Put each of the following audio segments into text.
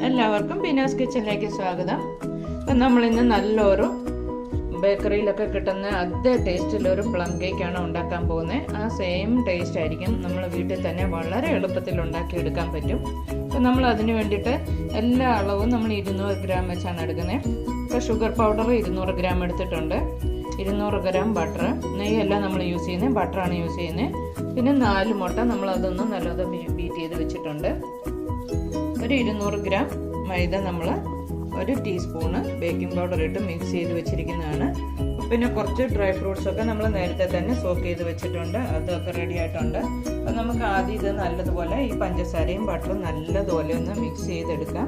എല്ലാവർക്കും ബീനാസ് കിച്ചണിലേക്ക് സ്വാഗതം. അപ്പം നമ്മളിന്ന് നല്ലൊരു ബേക്കറിയിലൊക്കെ കിട്ടുന്ന അതേ ടേസ്റ്റിലൊരു പ്ലം കേക്കാണ് ഉണ്ടാക്കാൻ പോകുന്നത്. ആ സെയിം ടേസ്റ്റ് ആയിരിക്കും നമ്മൾ വീട്ടിൽ തന്നെ വളരെ എളുപ്പത്തിൽ ഉണ്ടാക്കിയെടുക്കാൻ പറ്റും. അപ്പം നമ്മൾ അതിന് വേണ്ടിയിട്ട് എല്ലാ അളവും നമ്മൾ 200 ഗ്രാം വെച്ചാണ് എടുക്കുന്നത്. ഇപ്പോൾ ഷുഗർ പൗഡർ 200 ഗ്രാം എടുത്തിട്ടുണ്ട്, 200 ഗ്രാം ബട്ടർ, നെയ്യല്ല നമ്മൾ യൂസ് ചെയ്യുന്നത്, ബട്ടറാണ് യൂസ് ചെയ്യുന്നത്. പിന്നെ 4 മുട്ട നമ്മളതൊന്ന് നല്ലത് ബീറ്റ് ചെയ്ത് വെച്ചിട്ടുണ്ട്. ഒരു 200 ഗ്രാം മൈദ നമ്മൾ 1 ടീസ്പൂണ് ബേക്കിംഗ് പൗഡർ ഇട്ട് മിക്സ് ചെയ്ത് വെച്ചിരിക്കുന്നതാണ്. പിന്നെ കുറച്ച് ഡ്രൈ ഫ്രൂട്ട്സ് ഒക്കെ നമ്മൾ നേരത്തെ തന്നെ സോക്ക് ചെയ്ത് വെച്ചിട്ടുണ്ട്, അതൊക്കെ റെഡി ആയിട്ടുണ്ട്. അപ്പം നമുക്ക് ആദ്യം ഇത് നല്ലതുപോലെ ഈ പഞ്ചസാരയും ബട്ടറും നല്ലതുപോലെ ഒന്ന് മിക്സ് ചെയ്തെടുക്കാം.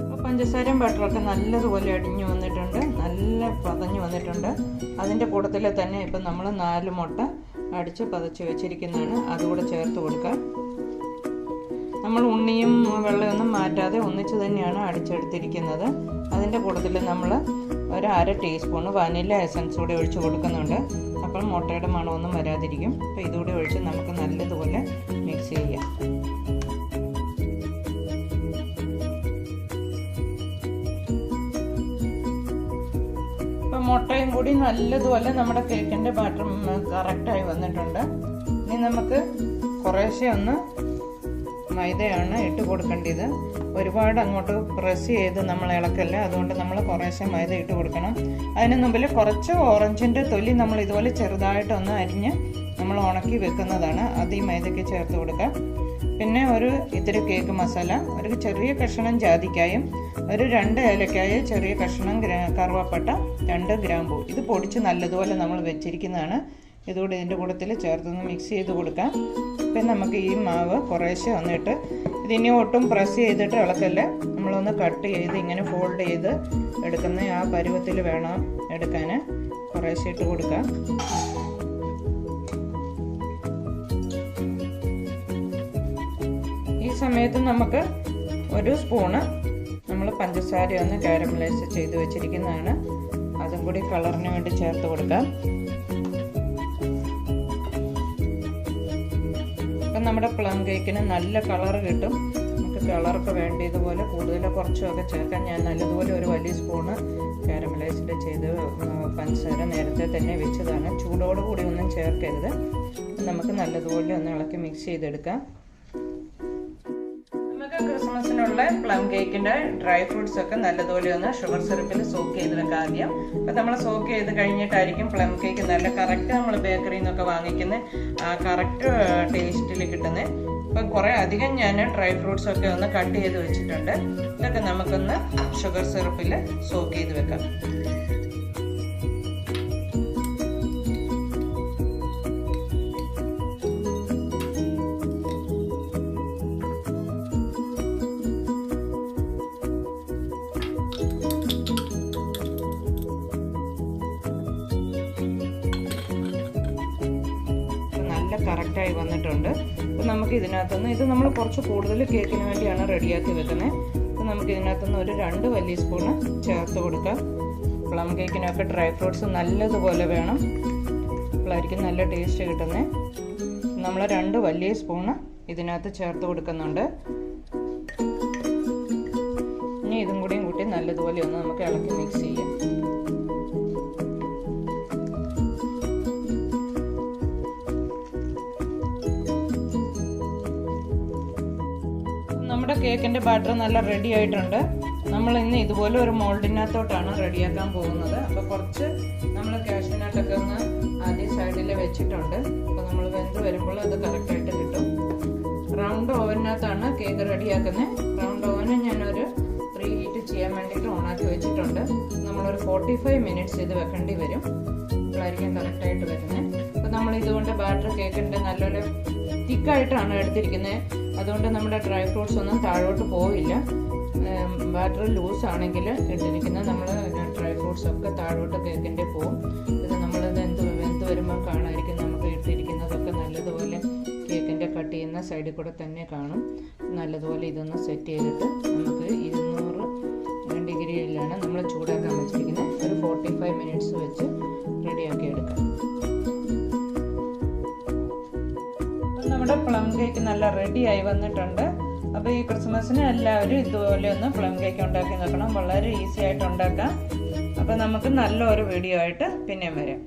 അപ്പോൾ പഞ്ചസാരയും ബട്ടറൊക്കെ നല്ലതുപോലെ അടിഞ്ഞു വന്നിട്ടുണ്ട്, നല്ല പതഞ്ഞു വന്നിട്ടുണ്ട്. അതിൻ്റെ കൂട്ടത്തിൽ തന്നെ ഇപ്പം നമ്മൾ 4 മുട്ട അടിച്ച് പതച്ച് വെച്ചിരിക്കുന്നതാണ്, അതുകൂടെ ചേർത്ത് കൊടുക്കാം. നമ്മൾ ഉണ്ണിയും വെള്ളമൊന്നും മാറ്റാതെ ഒന്നിച്ച് തന്നെയാണ് അടിച്ചെടുത്തിരിക്കുന്നത്. അതിൻ്റെ കൂട്ടത്തിൽ നമ്മൾ ഒരു 1/2 ടീസ്പൂണ് വനില എസൻസ് കൂടി ഒഴിച്ച് കൊടുക്കുന്നുണ്ട്. അപ്പോൾ മുട്ടയുടെ മണമൊന്നും വരാതിരിക്കും. അപ്പോൾ ഇതുകൂടി ഒഴിച്ച് നമുക്ക് നല്ലതുപോലെ മിക്സ് ചെയ്യാം. ഇപ്പം മുട്ടയും കൂടി നല്ലതുപോലെ നമ്മുടെ കേക്കിൻ്റെ ബാറ്റർ കറക്റ്റായി വന്നിട്ടുണ്ട്. ഇനി നമുക്ക് കുറേശ്ശെ ഒന്ന് മൈദയാണ് ഇട്ട് കൊടുക്കേണ്ടത്. ഒരുപാട് അങ്ങോട്ട് പ്രസ് ചെയ്ത് നമ്മൾ ഇളക്കല്ല, അതുകൊണ്ട് നമ്മൾ കുറേശ്ശെ മൈദ ഇട്ട് കൊടുക്കണം. അതിന് മുമ്പിൽ കുറച്ച് ഓറഞ്ചിൻ്റെ തൊലി നമ്മൾ ഇതുപോലെ ചെറുതായിട്ടൊന്ന് അരിഞ്ഞ് നമ്മൾ ഉണക്കി വെക്കുന്നതാണ്, അത് ഈ മൈദയ്ക്ക് ചേർത്ത് കൊടുക്കാം. പിന്നെ ഇത്തിരി കേക്ക് മസാല, ഒരു ചെറിയ കഷ്ണം ജാതിക്കായും, ഒരു 2 ഏലക്കായ, ചെറിയ കഷ്ണം കറുവപ്പട്ട, 2 ഗ്രാമ്പൂ, ഇത് പൊടിച്ച് നല്ലതുപോലെ നമ്മൾ വെച്ചിരിക്കുന്നതാണ്. ഇതുകൂടി ഇതിൻ്റെ കൂട്ടത്തിൽ ചേർത്തൊന്ന് മിക്സ് ചെയ്ത് കൊടുക്കാം. പിന്നെ നമുക്ക് ഈ മാവ് കുറേശ്ശെ വന്നിട്ട് ഇതിനി ഒട്ടും പ്രസ് ചെയ്തിട്ട് ഇളക്കല്ല, നമ്മളൊന്ന് കട്ട് ചെയ്ത് ഇങ്ങനെ ഫോൾഡ് ചെയ്ത് എടുക്കുന്ന ആ പരുവത്തിൽ വേണം എടുക്കാൻ. കുറേശ്ശെ ഇട്ട് കൊടുക്കാം. ഈ സമയത്ത് നമുക്ക് 1 സ്പൂണ് നമ്മൾ പഞ്ചസാര ഒന്ന് കാരമലൈസ് ചെയ്ത് വെച്ചിരിക്കുന്നതാണ്, അതും കൂടി കളറിന് വേണ്ടി ചേർത്ത് കൊടുക്കാം. നമ്മുടെ പ്ലം കേക്കിന് നല്ല കളർ കിട്ടും. നമുക്ക് കളറൊക്കെ വേണ്ടിയതുപോലെ കൂടുതൽ കുറച്ചൊക്കെ ചേർക്കാൻ ഞാൻ നല്ലതുപോലെ ഒരു വലിയ സ്പൂണ് കാരമലൈസ്ഡ് ചെയ്ത് പഞ്ചസാര നേരത്തെ തന്നെ വെച്ചതാണ്. ചൂടോടുകൂടി ഒന്നും ചേർക്കരുത്. നമുക്ക് നല്ലതുപോലെ ഒന്ന് ഇളക്കി മിക്സ് ചെയ്തെടുക്കാം. നമുക്ക് ക്രിസ്മസിനുള്ള പ്ലം കേക്കിൻ്റെ ഡ്രൈ ഫ്രൂട്ട്സ് ഒക്കെ നല്ലതുപോലെ ഒന്ന് ഷുഗർ സിറപ്പിൽ സോക്ക് ചെയ്ത് വെക്കാം ആദ്യം. അപ്പം നമ്മൾ സോക്ക് ചെയ്ത് കഴിഞ്ഞിട്ടായിരിക്കും പ്ലം കേക്ക് നല്ല കറക്റ്റ് നമ്മൾ ബേക്കറിയിൽ നിന്നൊക്കെ വാങ്ങിക്കുന്ന ആ കറക്റ്റ് ടേസ്റ്റിൽ കിട്ടുന്നത്. അപ്പം കുറേ അധികം ഞാൻ ഡ്രൈ ഫ്രൂട്ട്സ് ഒക്കെ ഒന്ന് കട്ട് ചെയ്ത് വെച്ചിട്ടുണ്ട്. ഇതൊക്കെ നമുക്കൊന്ന് ഷുഗർ സിറപ്പിൽ സോക്ക് ചെയ്ത് വെക്കാം. കറക്റ്റായി വന്നിട്ടുണ്ട്. അപ്പം നമുക്ക് ഇതിനകത്തുനിന്ന് ഇത് നമ്മൾ കുറച്ച് കൂടുതൽ കേക്കിന് വേണ്ടിയാണ് റെഡിയാക്കി വെക്കുന്നത്. അപ്പം നമുക്ക് ഇതിനകത്തുനിന്ന് ഒരു 2 വലിയ സ്പൂണ് ചേർത്ത് കൊടുക്കാം. പ്ലം കേക്കിനൊക്കെ ഡ്രൈ ഫ്രൂട്ട്സ് നല്ലതുപോലെ വേണം, അപ്പോഴായിരിക്കും നല്ല ടേസ്റ്റ് കിട്ടുന്നത്. നമ്മൾ 2 വലിയ സ്പൂണ് ഇതിനകത്ത് ചേർത്ത് കൊടുക്കുന്നുണ്ട്. ഇനി ഇതും കൂടിയും കൂട്ടി നല്ലതുപോലെ ഒന്ന് നമുക്ക് ഇളക്കി മിക്സ് ചെയ്യാം. നമ്മുടെ കേക്കിൻ്റെ ബാറ്റർ നല്ല റെഡി ആയിട്ടുണ്ട്. നമ്മൾ ഇന്ന് ഇതുപോലെ ഒരു മോൾഡിനകത്തോട്ടാണ് റെഡിയാക്കാൻ പോകുന്നത്. അപ്പോൾ കുറച്ച് നമ്മൾ കാഷ്യൂനട്ടൊക്കെ ഒന്ന് ആദ്യം സൈഡിൽ വെച്ചിട്ടുണ്ട്. അപ്പോൾ നമ്മൾ വെന്ത് വരുമ്പോൾ അത് കറക്റ്റായിട്ട് കിട്ടും. റൗണ്ട് ഓവനകത്താണ് കേക്ക് റെഡിയാക്കുന്നത്. റൗണ്ട് ഓവന് ഞാനൊരു 3 ഹീറ്റ് ചെയ്യാൻ വേണ്ടിയിട്ട് ഓണാക്കി വെച്ചിട്ടുണ്ട്. നമ്മളൊരു 45 മിനിറ്റ്സ് ഇത് വെക്കേണ്ടി വരും, അപ്പോഴായിരിക്കും കറക്റ്റായിട്ട് വരുന്നത്. അപ്പോൾ നമ്മൾ ഇതുകൊണ്ട് ബാറ്റർ കേക്കിൻ്റെ നല്ലൊരു തിക്കായിട്ടാണ് എടുത്തിരിക്കുന്നത്, അതുകൊണ്ട് നമ്മുടെ ഡ്രൈ ഫ്രൂട്ട്സ് ഒന്നും താഴോട്ട് പോവില്ല. ബാറ്റർ ലൂസ് ആണെങ്കിൽ ഇട്ടിരിക്കുന്നത് നമ്മൾ ഡ്രൈ ഫ്രൂട്ട്സ് ഒക്കെ താഴോട്ട് കേക്കിൻ്റെ പോവും. ഇത് നമ്മളിത് വെന്ത് വരുമ്പോൾ കാണാതിരിക്കും നമുക്ക് ഇട്ടിരിക്കുന്നതൊക്കെ നല്ലതുപോലെ കേക്കിൻ്റെ കട്ട് ചെയ്യുന്ന സൈഡിൽ കൂടെ തന്നെ കാണും. നല്ലതുപോലെ ഇതൊന്ന് സെറ്റ് ചെയ്തിട്ട് നമുക്ക് 200 ഡിഗ്രിയിലാണ് നമ്മൾ ചൂടാക്കാൻ വെച്ചിരിക്കുന്നത്. ഒരു 45 മിനിറ്റ്സ് വെച്ച് റെഡിയാക്കി എടുക്കാം. നമ്മുടെ പ്ലം കേക്ക് നല്ല റെഡി ആയി വന്നിട്ടുണ്ട്. അപ്പോൾ ഈ ക്രിസ്മസിന് എല്ലാവരും ഇതുപോലെ ഒന്ന് പ്ലം കേക്ക് ഉണ്ടാക്കി നോക്കണം. വളരെ ഈസി ആയിട്ട് ഉണ്ടാക്കാം. അപ്പോൾ നമുക്ക് നല്ലൊരു വീഡിയോ ആയിട്ട് പിന്നെയും വരാം.